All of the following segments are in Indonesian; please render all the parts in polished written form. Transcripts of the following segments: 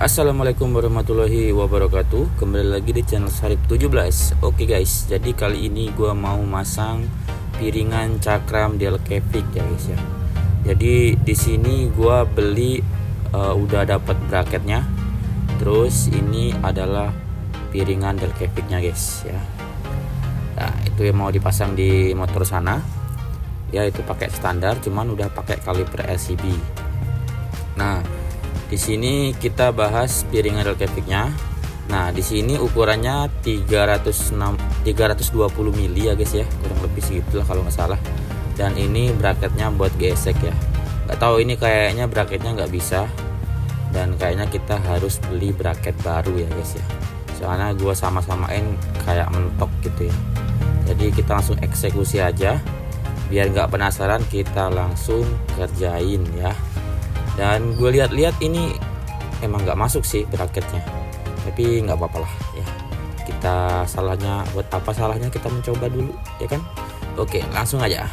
Assalamualaikum warahmatullahi wabarakatuh. Kembali lagi di channel Sarip 17. Oke guys, jadi kali ini gue mau masang piringan cakram Delcavic ya guys ya. Jadi di sini gue beli udah dapat bracketnya. Terus ini adalah piringan Delcavicnya guys ya. Nah itu yang mau dipasang di motor sana. Ya itu pakai standar, cuman udah pakai kaliper LCB. Nah di sini kita bahas piringan Delcavicnya. Nah di sini ukurannya 320 mili ya guys ya, kurang lebih segitulah kalau nggak salah. Dan ini bracketnya buat gesek ya. Nggak tahu ini kayaknya bracketnya nggak bisa. Dan kayaknya kita harus beli bracket baru ya guys ya. Soalnya gue sama-samain kayak mentok gitu ya. Jadi kita langsung eksekusi aja. Biar nggak penasaran, kita langsung kerjain ya. Dan gue lihat-lihat ini emang nggak masuk sih bracketnya, tapi nggak apa-apa lah ya. Kita salahnya buat apa, salahnya kita mencoba dulu ya kan. Oke langsung aja.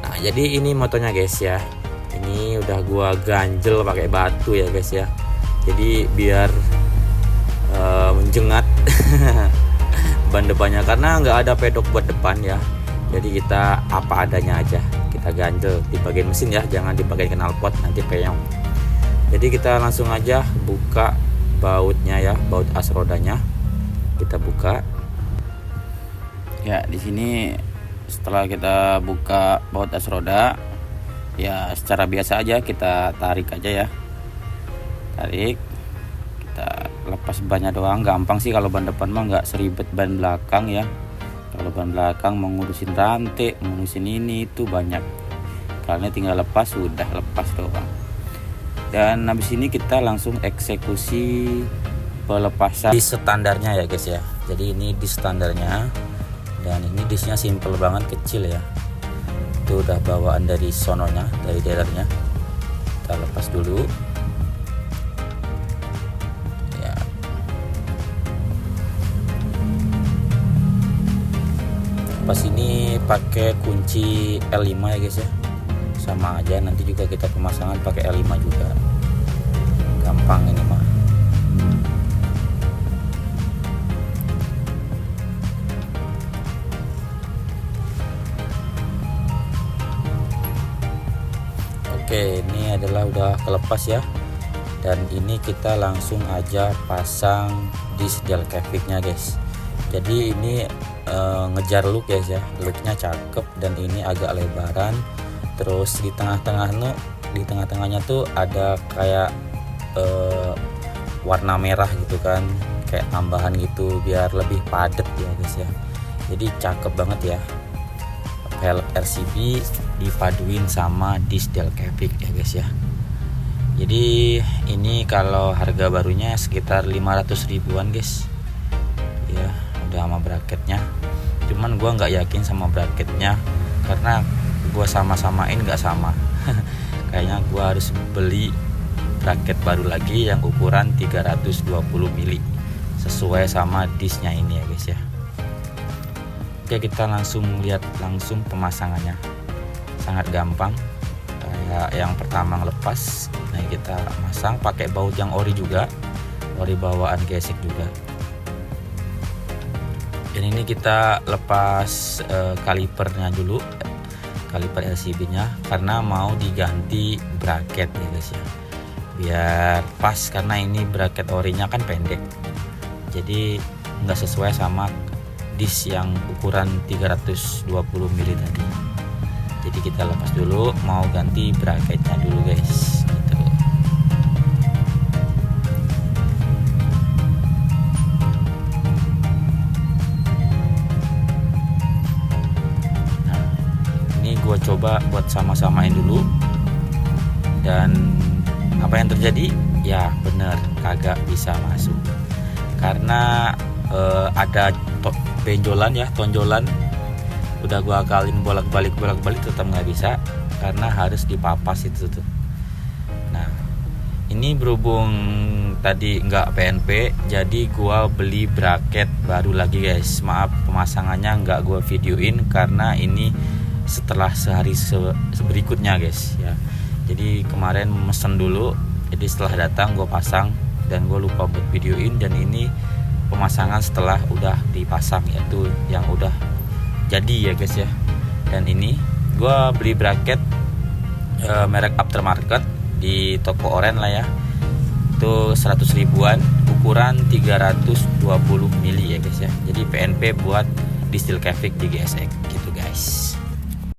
Nah jadi ini motonya guys ya. Ini udah gue ganjel pakai batu ya guys ya. Jadi biar menjengat ban depannya, karena nggak ada pedok buat depan ya. Jadi kita apa adanya aja, kita ganjel di bagian mesin ya, jangan di bagian knalpot nanti peyong. Jadi kita langsung aja buka bautnya ya, baut as rodanya kita buka. Ya di sini setelah kita buka baut as roda, ya secara biasa aja kita tarik aja ya, tarik, kita lepas bannya doang, gampang sih kalau ban depan mah nggak seribet ban belakang ya. Kalau ban belakang mau ngurusin rantai, ngurusin ini itu banyak. Karena tinggal lepas, sudah lepas doang. Dan habis ini kita langsung eksekusi pelepasan di standarnya ya guys ya. Jadi ini di standarnya. Dan ini disnya simple banget, kecil ya. Itu udah bawaan dari sononya, dari dealernya. Kita lepas dulu. Pas ini pakai kunci L5 ya guys ya, sama aja nanti juga kita pemasangan pakai L5 juga, gampang ini mah. Oke ini adalah udah kelepas ya, dan ini kita langsung aja pasang disk Delcavicnya guys. Jadi ini ngejar look guys ya, looknya cakep dan ini agak lebaran. Terus di tengah-tengahnya tuh ada kayak warna merah gitu kan, kayak tambahan gitu biar lebih padat ya guys ya. Jadi cakep banget ya, velg RCB dipaduin sama disk Delcavic ya guys ya. Jadi ini kalau harga barunya sekitar 500 ribuan guys ya, udah sama bracketnya. Cuman gua nggak yakin sama bracketnya karena gua sama-samain nggak sama. Kayaknya gua harus beli bracket baru lagi yang ukuran 320 mili sesuai sama disknya ini ya guys ya. Oke kita langsung lihat langsung pemasangannya, sangat gampang. Kayak yang pertama ngelepas, nah kita masang pakai baut yang ori juga, ori bawaan gesek juga. Dan ini kita lepas kalipernya dulu, kaliper LCB nya, karena mau diganti bracket ya guys ya, biar pas, karena ini bracket orinya kan pendek, jadi nggak sesuai sama disk yang ukuran 320 mili tadi. Jadi kita lepas dulu, mau ganti bracketnya dulu guys gitu. Gue coba buat sama-samain dulu, dan apa yang terjadi ya bener kagak bisa masuk karena ada benjolan ya, tonjolan. Udah gue akalin bolak-balik tetap nggak bisa karena harus dipapas itu tuh. Nah ini berhubung tadi nggak PNP, jadi gue beli bracket baru lagi guys. Maaf pemasangannya nggak gue videoin karena ini setelah sehari berikutnya guys ya. Jadi kemarin mesen dulu, jadi setelah datang gue pasang dan gue lupa buat videoin. Dan ini pemasangan setelah udah dipasang, yaitu yang udah jadi ya guys ya. Dan ini gue beli bracket merek aftermarket di toko oren lah ya, itu 100 ribuan, ukuran 320 mili ya guys ya. Jadi PNP buat di steel Cavic di GSX gitu guys.